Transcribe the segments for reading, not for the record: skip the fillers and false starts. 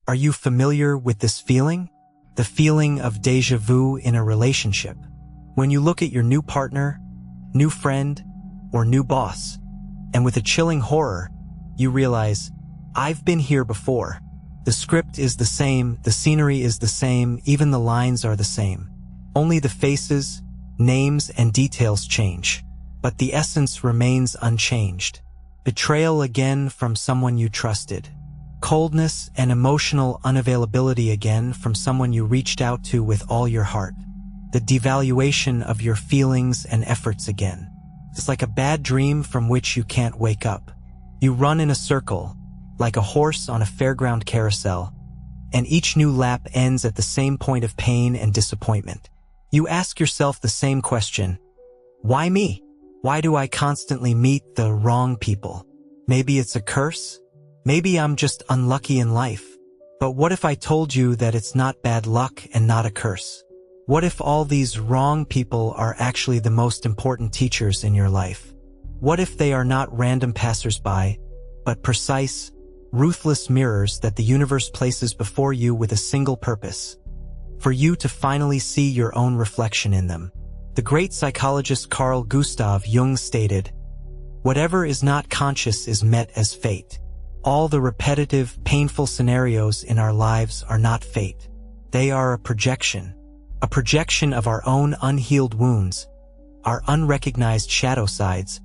Are you familiar with this feeling? The feeling of déjà vu in a relationship. When you look at your new partner, new friend, or new boss, and with a chilling horror, you realize, I've been here before. The script is the same, the scenery is the same, even the lines are the same. Only the faces, names, and details change. But the essence remains unchanged. Betrayal again from someone you trusted. Coldness and emotional unavailability again from someone you reached out to with all your heart. The devaluation of your feelings and efforts again. It's like a bad dream from which you can't wake up. You run in a circle, like a horse on a fairground carousel, and each new lap ends at the same point of pain and disappointment. You ask yourself the same question. Why me? Why do I constantly meet the wrong people? Maybe it's a curse? Maybe I'm just unlucky in life. But what if I told you that it's not bad luck and not a curse? What if all these wrong people are actually the most important teachers in your life? What if they are not random passersby, but precise, ruthless mirrors that the universe places before you with a single purpose? For you to finally see your own reflection in them. The great psychologist Carl Gustav Jung stated, "Whatever is not conscious is met as fate." All the repetitive, painful scenarios in our lives are not fate. They are a projection of our own unhealed wounds, our unrecognized shadow sides,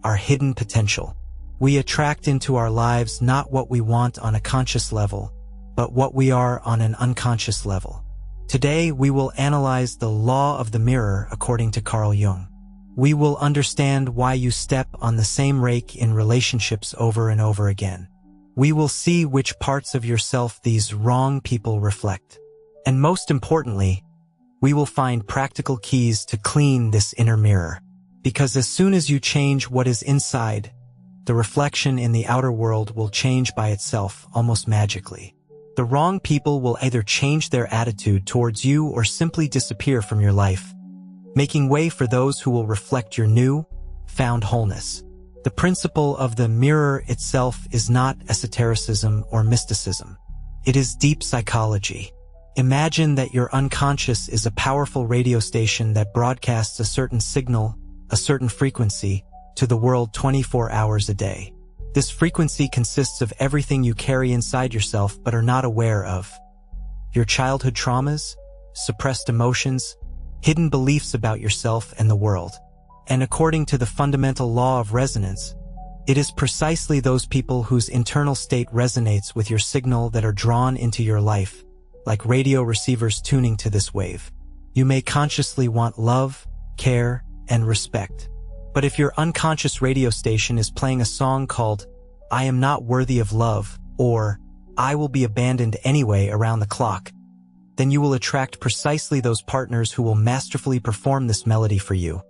our hidden potential. We attract into our lives not what we want on a conscious level, but what we are on an unconscious level. Today, we will analyze the law of the mirror according to Carl Jung. We will understand why you step on the same rake in relationships over and over again. We will see which parts of yourself these wrong people reflect. And most importantly, we will find practical keys to clean this inner mirror. Because as soon as you change what is inside, the reflection in the outer world will change by itself almost magically. The wrong people will either change their attitude towards you or simply disappear from your life, making way for those who will reflect your new, found wholeness. The principle of the mirror itself is not esotericism or mysticism. It is deep psychology. Imagine that your unconscious is a powerful radio station that broadcasts a certain signal, a certain frequency, to the world 24 hours a day. This frequency consists of everything you carry inside yourself but are not aware of. Your childhood traumas, suppressed emotions, hidden beliefs about yourself and the world. And according to the fundamental law of resonance, it is precisely those people whose internal state resonates with your signal that are drawn into your life, like radio receivers tuning to this wave. You may consciously want love, care, and respect. But if your unconscious radio station is playing a song called "I Am Not Worthy of Love" or "I Will Be Abandoned Anyway" around the clock, then you will attract precisely those partners who will masterfully perform this melody for you.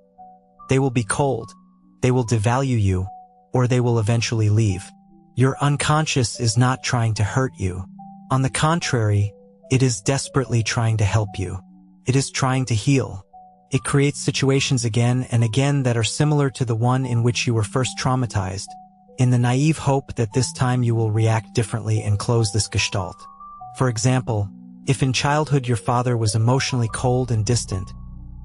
They will be cold, they will devalue you, or they will eventually leave. Your unconscious is not trying to hurt you. On the contrary, it is desperately trying to help you. It is trying to heal. It creates situations again and again that are similar to the one in which you were first traumatized, in the naive hope that this time you will react differently and close this gestalt. For example, if in childhood your father was emotionally cold and distant,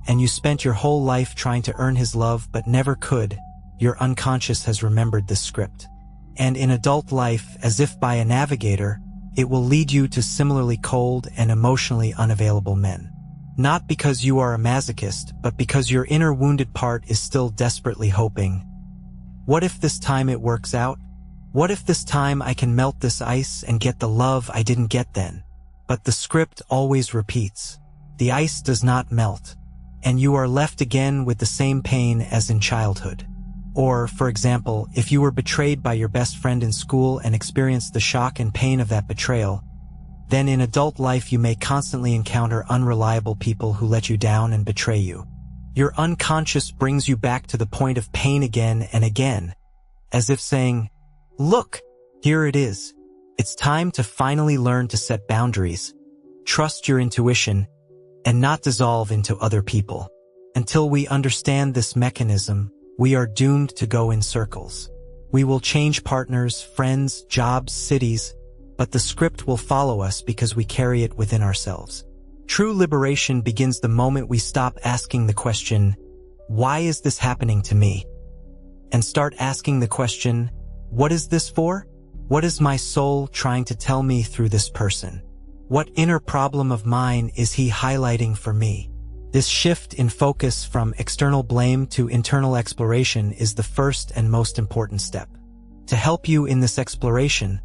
and you spent your whole life trying to earn his love but never could, your unconscious has remembered this script. And in adult life, as if by a navigator, it will lead you to similarly cold and emotionally unavailable men. Not because you are a masochist, but because your inner wounded part is still desperately hoping. What if this time it works out? What if this time I can melt this ice and get the love I didn't get then? But the script always repeats. The ice does not melt, and you are left again with the same pain as in childhood. Or, for example, if you were betrayed by your best friend in school and experienced the shock and pain of that betrayal, then in adult life you may constantly encounter unreliable people who let you down and betray you. Your unconscious brings you back to the point of pain again and again, as if saying, "Look, here it is. It's time to finally learn to set boundaries, trust your intuition, and not dissolve into other people." Until we understand this mechanism, we are doomed to go in circles. We will change partners, friends, jobs, cities, but the script will follow us because we carry it within ourselves. True liberation begins the moment we stop asking the question, "Why is this happening to me?" and start asking the question, "What is this for? What is my soul trying to tell me through this person? What inner problem of mine is he highlighting for me?" This shift in focus from external blame to internal exploration is the first and most important step. To help you in this exploration,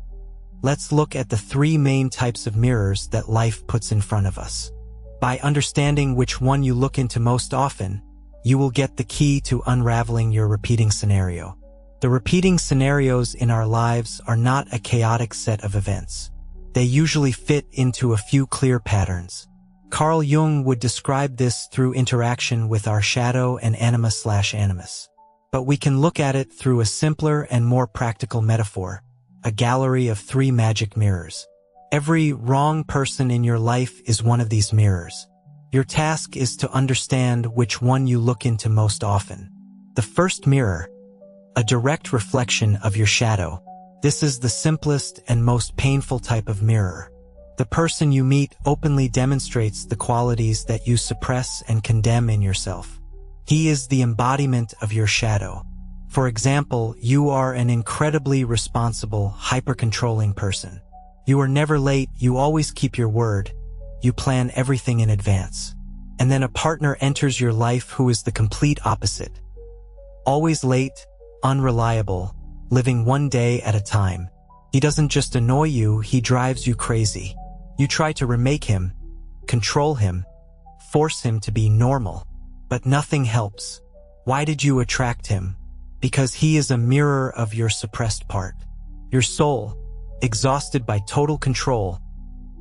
let's look at the three main types of mirrors that life puts in front of us. By understanding which one you look into most often, you will get the key to unraveling your repeating scenario. The repeating scenarios in our lives are not a chaotic set of events. They usually fit into a few clear patterns. Carl Jung would describe this through interaction with our shadow and anima/animus. But we can look at it through a simpler and more practical metaphor, a gallery of three magic mirrors. Every wrong person in your life is one of these mirrors. Your task is to understand which one you look into most often. The first mirror, a direct reflection of your shadow. This is the simplest and most painful type of mirror. The person you meet openly demonstrates the qualities that you suppress and condemn in yourself. He is the embodiment of your shadow. For example, you are an incredibly responsible, hyper-controlling person. You are never late, you always keep your word, you plan everything in advance. And then a partner enters your life who is the complete opposite. Always late, unreliable, living one day at a time. He doesn't just annoy you, he drives you crazy. You try to remake him, control him, force him to be normal, but nothing helps. Why did you attract him? Because he is a mirror of your suppressed part. Your soul, exhausted by total control,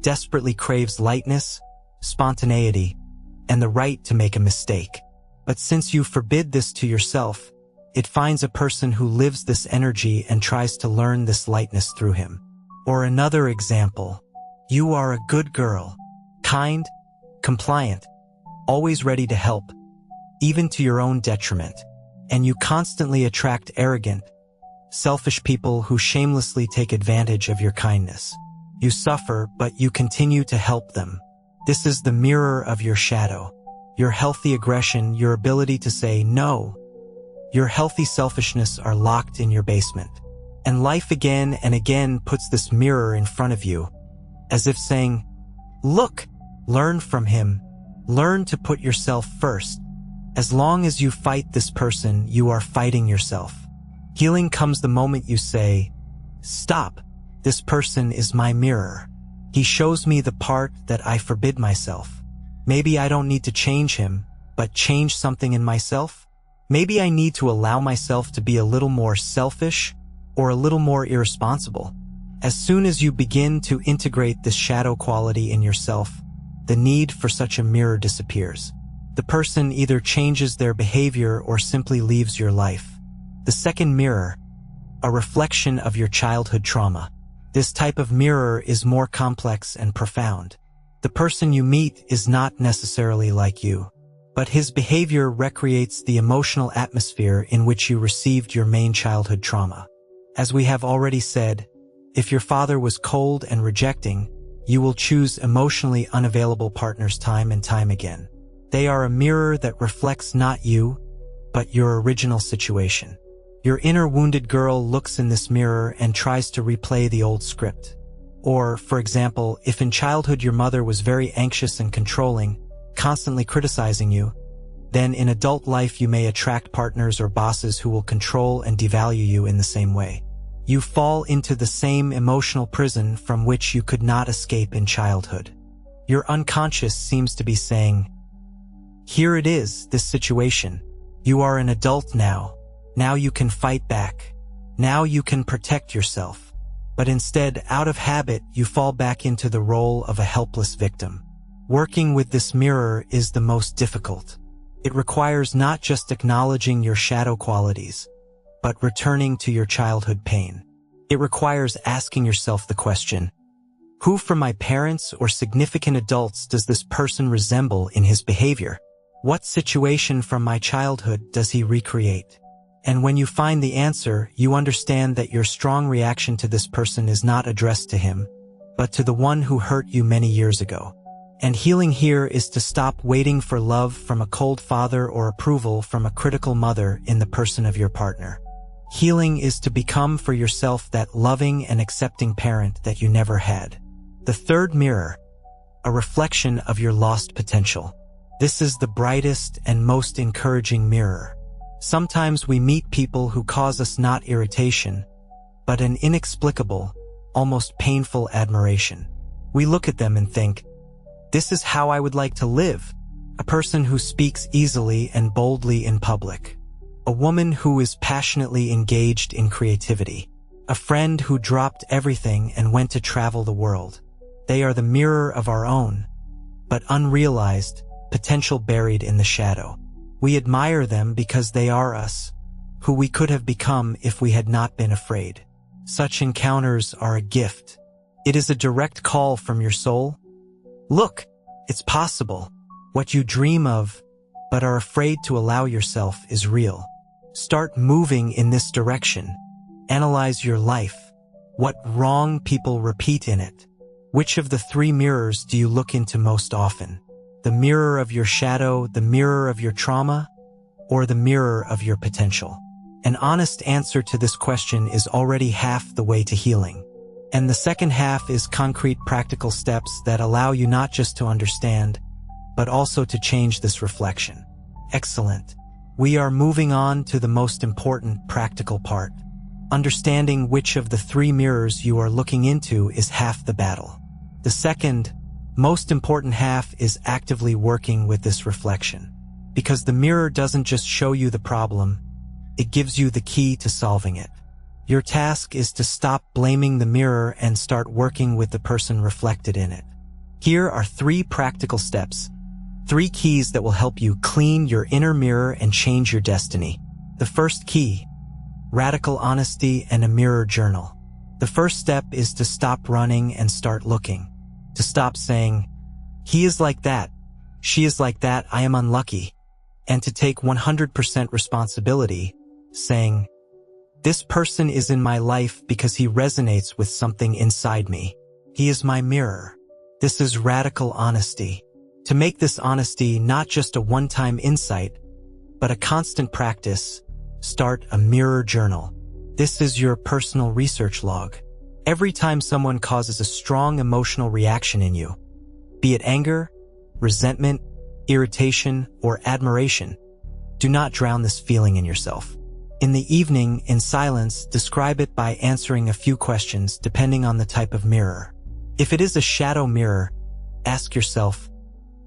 desperately craves lightness, spontaneity, and the right to make a mistake. But since you forbid this to yourself, it finds a person who lives this energy and tries to learn this lightness through him. Or another example, you are a good girl, kind, compliant, always ready to help, even to your own detriment, and you constantly attract arrogant, selfish people who shamelessly take advantage of your kindness. You suffer, but you continue to help them. This is the mirror of your shadow. Your healthy aggression, your ability to say no, your healthy selfishness are locked in your basement. And life again and again puts this mirror in front of you, as if saying, "Look, learn from him. Learn to put yourself first." As long as you fight this person, you are fighting yourself. Healing comes the moment you say, "Stop, this person is my mirror. He shows me the part that I forbid myself. Maybe I don't need to change him, but change something in myself. Maybe I need to allow myself to be a little more selfish or a little more irresponsible." As soon as you begin to integrate this shadow quality in yourself, the need for such a mirror disappears. The person either changes their behavior or simply leaves your life. The second mirror, a reflection of your childhood trauma. This type of mirror is more complex and profound. The person you meet is not necessarily like you, but his behavior recreates the emotional atmosphere in which you received your main childhood trauma. As we have already said, if your father was cold and rejecting, you will choose emotionally unavailable partners time and time again. They are a mirror that reflects not you, but your original situation. Your inner wounded girl looks in this mirror and tries to replay the old script. Or, for example, if in childhood your mother was very anxious and controlling, constantly criticizing you, then in adult life you may attract partners or bosses who will control and devalue you in the same way. You fall into the same emotional prison from which you could not escape in childhood. Your unconscious seems to be saying, "Here it is, this situation. You are an adult now. Now you can fight back. Now you can protect yourself." But instead, out of habit, you fall back into the role of a helpless victim. Working with this mirror is the most difficult. It requires not just acknowledging your shadow qualities, but returning to your childhood pain. It requires asking yourself the question, who from my parents or significant adults does this person resemble in his behavior? What situation from my childhood does he recreate? And when you find the answer, you understand that your strong reaction to this person is not addressed to him, but to the one who hurt you many years ago. And healing here is to stop waiting for love from a cold father or approval from a critical mother in the person of your partner. Healing is to become for yourself that loving and accepting parent that you never had. The third mirror, a reflection of your lost potential. This is the brightest and most encouraging mirror. Sometimes we meet people who cause us not irritation, but an inexplicable, almost painful admiration. We look at them and think, this is how I would like to live. A person who speaks easily and boldly in public. A woman who is passionately engaged in creativity. A friend who dropped everything and went to travel the world. They are the mirror of our own, but unrealized, potential buried in the shadow. We admire them because they are us, who we could have become if we had not been afraid. Such encounters are a gift. It is a direct call from your soul. Look, it's possible. What you dream of, but are afraid to allow yourself, is real. Start moving in this direction. Analyze your life. What wrong people repeat in it. Which of the three mirrors do you look into most often? The mirror of your shadow, the mirror of your trauma, or the mirror of your potential? An honest answer to this question is already half the way to healing. And the second half is concrete practical steps that allow you not just to understand, but also to change this reflection. Excellent. We are moving on to the most important practical part. Understanding which of the three mirrors you are looking into is half the battle. The second, most important half is actively working with this reflection. Because the mirror doesn't just show you the problem, it gives you the key to solving it. Your task is to stop blaming the mirror and start working with the person reflected in it. Here are 3 practical steps, 3 keys that will help you clean your inner mirror and change your destiny. The first key, radical honesty and a mirror journal. The first step is to stop running and start looking. To stop saying, he is like that, she is like that, I am unlucky. And to take 100% responsibility, saying, this person is in my life because he resonates with something inside me. He is my mirror. This is radical honesty. To make this honesty not just a one-time insight, but a constant practice, start a mirror journal. This is your personal research log. Every time someone causes a strong emotional reaction in you, be it anger, resentment, irritation, or admiration, do not drown this feeling in yourself. In the evening, in silence, describe it by answering a few questions depending on the type of mirror. If it is a shadow mirror, ask yourself,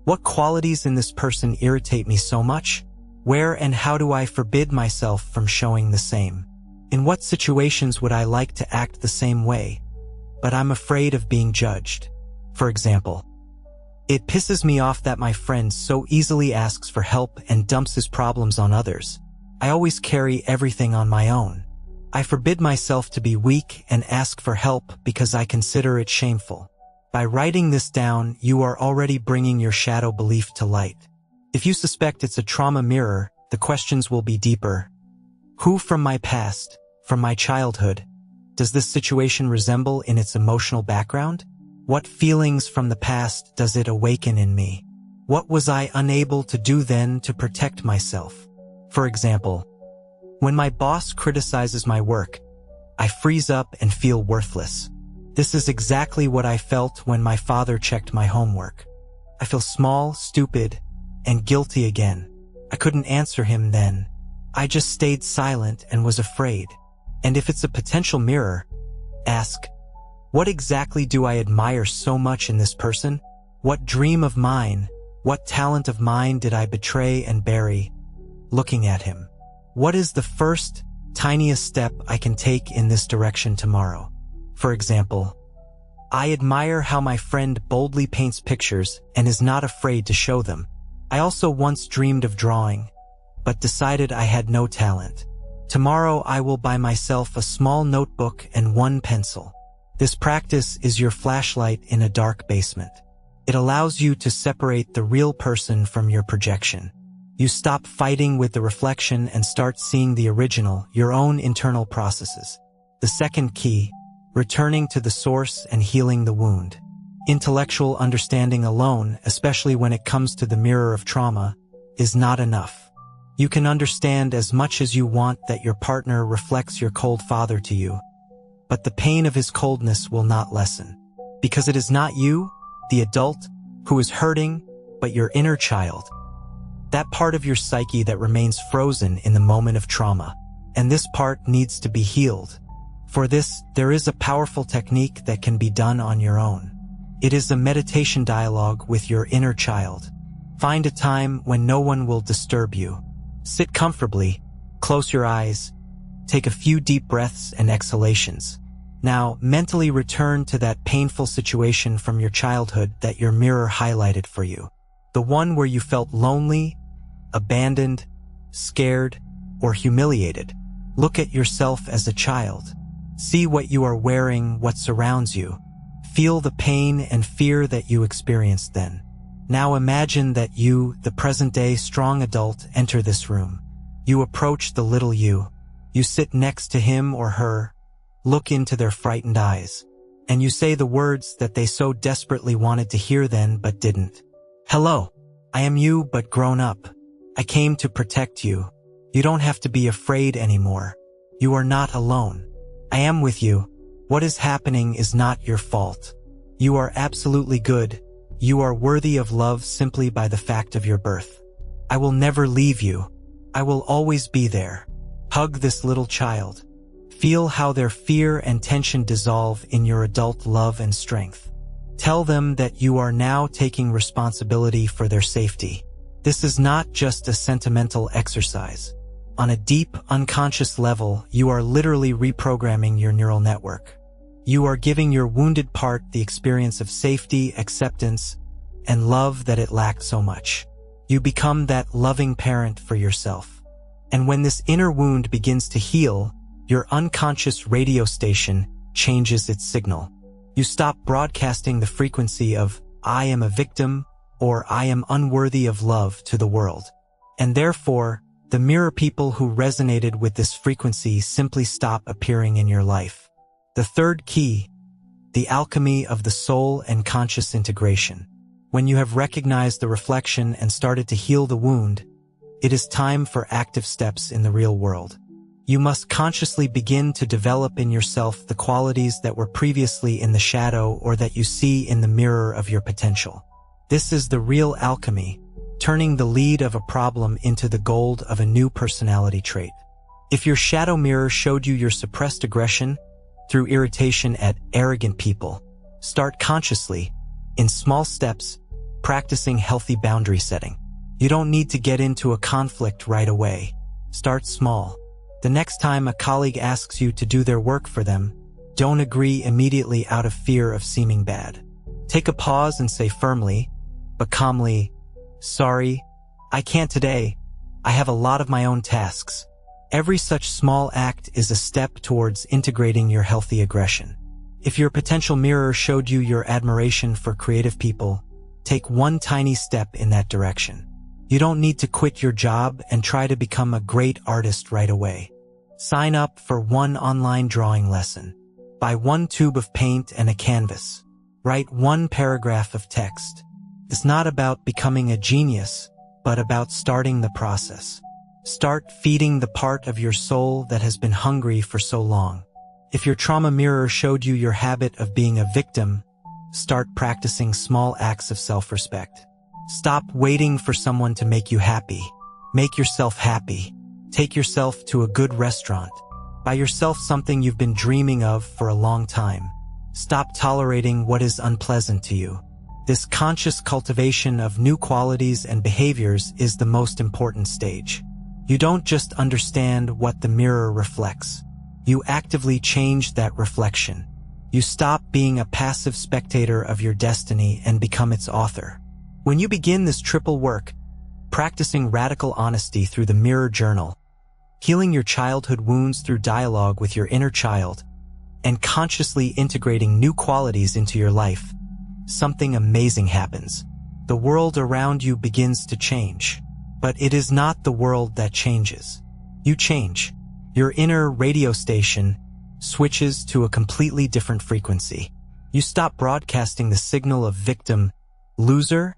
what qualities in this person irritate me so much? Where and how do I forbid myself from showing the same? In what situations would I like to act the same way, but I'm afraid of being judged? For example, it pisses me off that my friend so easily asks for help and dumps his problems on others. I always carry everything on my own. I forbid myself to be weak and ask for help because I consider it shameful. By writing this down, you are already bringing your shadow belief to light. If you suspect it's a trauma mirror, the questions will be deeper. Who from my past, from my childhood, does this situation resemble in its emotional background? What feelings from the past does it awaken in me? What was I unable to do then to protect myself? For example, when my boss criticizes my work, I freeze up and feel worthless. This is exactly what I felt when my father checked my homework. I feel small, stupid, and guilty again. I couldn't answer him then. I just stayed silent and was afraid. And if it's a potential mirror, ask, what exactly do I admire so much in this person? What dream of mine, what talent of mine did I betray and bury? Looking at him. What is the first, tiniest step I can take in this direction tomorrow? For example, I admire how my friend boldly paints pictures and is not afraid to show them. I also once dreamed of drawing, but decided I had no talent. Tomorrow I will buy myself a small notebook and 1 pencil. This practice is your flashlight in a dark basement. It allows you to separate the real person from your projection. You stop fighting with the reflection and start seeing the original, your own internal processes. The second key, returning to the source and healing the wound. Intellectual understanding alone, especially when it comes to the mirror of trauma, is not enough. You can understand as much as you want that your partner reflects your cold father to you, but the pain of his coldness will not lessen. Because it is not you, the adult, who is hurting, but your inner child. That part of your psyche that remains frozen in the moment of trauma. And this part needs to be healed. For this, there is a powerful technique that can be done on your own. It is a meditation dialogue with your inner child. Find a time when no one will disturb you. Sit comfortably, close your eyes, take a few deep breaths and exhalations. Now, mentally return to that painful situation from your childhood that your mirror highlighted for you. The one where you felt lonely, abandoned, scared, or humiliated. Look at yourself as a child. See what you are wearing, what surrounds you. Feel the pain and fear that you experienced then. Now imagine that you, the present-day strong adult, enter this room. You approach the little you. You sit next to him or her, look into their frightened eyes, and you say the words that they so desperately wanted to hear then but didn't. Hello, I am you but grown up. I came to protect you. You don't have to be afraid anymore. You are not alone. I am with you. What is happening is not your fault. You are absolutely good. You are worthy of love simply by the fact of your birth. I will never leave you. I will always be there. Hug this little child. Feel how their fear and tension dissolve in your adult love and strength. Tell them that you are now taking responsibility for their safety. This is not just a sentimental exercise. On a deep, unconscious level, you are literally reprogramming your neural network. You are giving your wounded part the experience of safety, acceptance, and love that it lacked so much. You become that loving parent for yourself. And when this inner wound begins to heal, your unconscious radio station changes its signal. You stop broadcasting the frequency of, I am a victim, or I am unworthy of love to the world. And therefore, the mirror people who resonated with this frequency simply stop appearing in your life. The third key, the alchemy of the soul and conscious integration. When you have recognized the reflection and started to heal the wound, it is time for active steps in the real world. You must consciously begin to develop in yourself the qualities that were previously in the shadow or that you see in the mirror of your potential. This is the real alchemy, turning the lead of a problem into the gold of a new personality trait. If your shadow mirror showed you your suppressed aggression through irritation at arrogant people, start consciously, in small steps, practicing healthy boundary setting. You don't need to get into a conflict right away. Start small. The next time a colleague asks you to do their work for them, don't agree immediately out of fear of seeming bad. Take a pause and say firmly, but calmly, sorry, I can't today. I have a lot of my own tasks. Every such small act is a step towards integrating your healthy aggression. If your potential mirror showed you your admiration for creative people, take one tiny step in that direction. You don't need to quit your job and try to become a great artist right away. Sign up for one online drawing lesson. Buy one tube of paint and a canvas. Write one paragraph of text. It's not about becoming a genius, but about starting the process. Start feeding the part of your soul that has been hungry for so long. If your trauma mirror showed you your habit of being a victim, start practicing small acts of self-respect. Stop waiting for someone to make you happy. Make yourself happy. Take yourself to a good restaurant. Buy yourself something you've been dreaming of for a long time. Stop tolerating what is unpleasant to you. This conscious cultivation of new qualities and behaviors is the most important stage. You don't just understand what the mirror reflects. You actively change that reflection. You stop being a passive spectator of your destiny and become its author. When you begin this triple work, practicing radical honesty through the mirror journal, healing your childhood wounds through dialogue with your inner child, and consciously integrating new qualities into your life, something amazing happens. The world around you begins to change. But it is not the world that changes. You change. Your inner radio station, switches to a completely different frequency. You stop broadcasting the signal of victim, loser,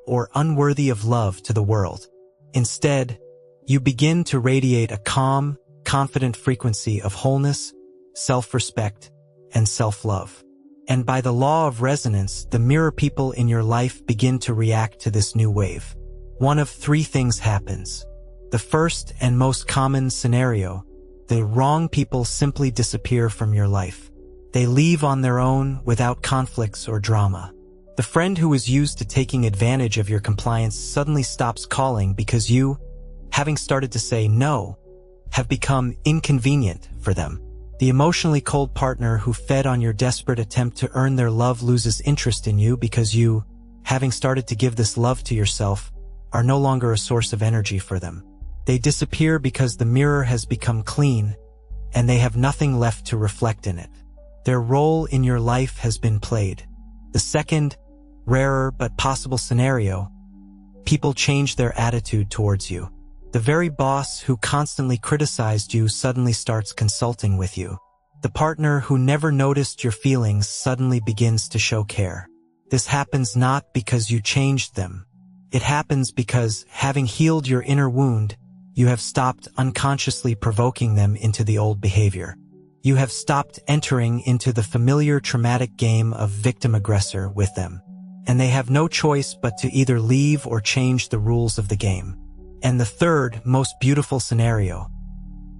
or unworthy of love to the world. Instead, you begin to radiate a calm, confident frequency of wholeness, self-respect, and self-love. And by the law of resonance, the mirror people in your life begin to react to this new wave. One of three things happens. The first and most common scenario, the wrong people simply disappear from your life. They leave on their own without conflicts or drama. The friend who was used to taking advantage of your compliance suddenly stops calling because you, having started to say no, have become inconvenient for them. The emotionally cold partner who fed on your desperate attempt to earn their love loses interest in you because you, having started to give this love to yourself, are no longer a source of energy for them. They disappear because the mirror has become clean and they have nothing left to reflect in it. Their role in your life has been played. The second, rarer but possible scenario, people change their attitude towards you. The very boss who constantly criticized you suddenly starts consulting with you. The partner who never noticed your feelings suddenly begins to show care. This happens not because you changed them. It happens because, having healed your inner wound, you have stopped unconsciously provoking them into the old behavior. You have stopped entering into the familiar traumatic game of victim-aggressor with them. And they have no choice but to either leave or change the rules of the game. And the third, most beautiful scenario,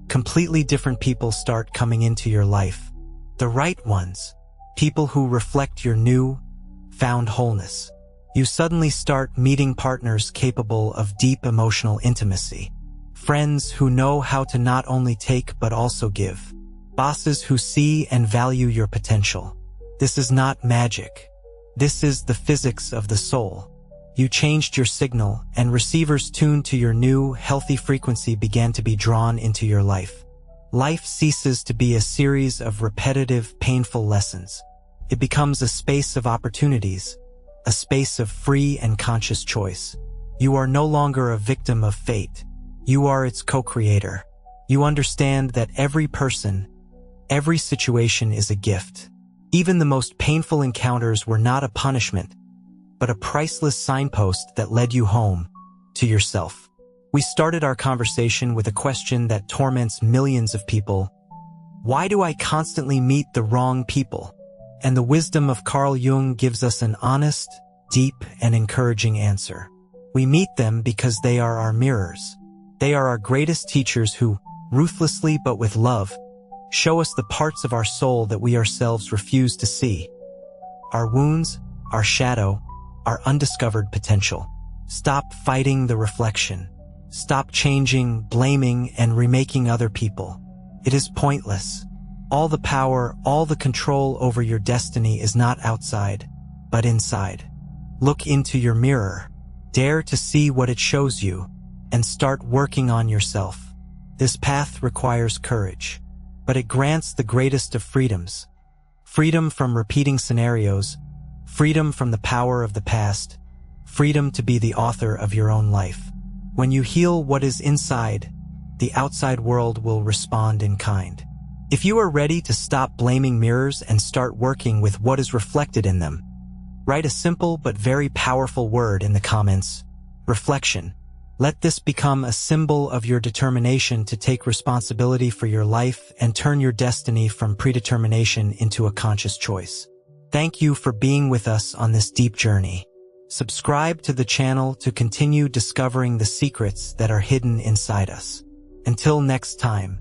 completely different people start coming into your life. The right ones, people who reflect your new, found wholeness. You suddenly start meeting partners capable of deep emotional intimacy. Friends who know how to not only take but also give. Bosses who see and value your potential. This is not magic. This is the physics of the soul. You changed your signal, and receivers tuned to your new, healthy frequency began to be drawn into your life. Life ceases to be a series of repetitive, painful lessons. It becomes a space of opportunities, a space of free and conscious choice. You are no longer a victim of fate. You are its co-creator. You understand that every person, every situation is a gift. Even the most painful encounters were not a punishment, but a priceless signpost that led you home, to yourself. We started our conversation with a question that torments millions of people. Why do I constantly meet the wrong people? And the wisdom of Carl Jung gives us an honest, deep, and encouraging answer. We meet them because they are our mirrors. They are our greatest teachers who, ruthlessly but with love, show us the parts of our soul that we ourselves refuse to see. Our wounds, our shadow, our undiscovered potential. Stop fighting the reflection. Stop changing, blaming, and remaking other people. It is pointless. All the power, all the control over your destiny is not outside, but inside. Look into your mirror. Dare to see what it shows you, and start working on yourself. This path requires courage, but it grants the greatest of freedoms. Freedom from repeating scenarios, freedom from the power of the past, freedom to be the author of your own life. When you heal what is inside, the outside world will respond in kind. If you are ready to stop blaming mirrors and start working with what is reflected in them, write a simple but very powerful word in the comments: reflection. Let this become a symbol of your determination to take responsibility for your life and turn your destiny from predetermination into a conscious choice. Thank you for being with us on this deep journey. Subscribe to the channel to continue discovering the secrets that are hidden inside us. Until next time.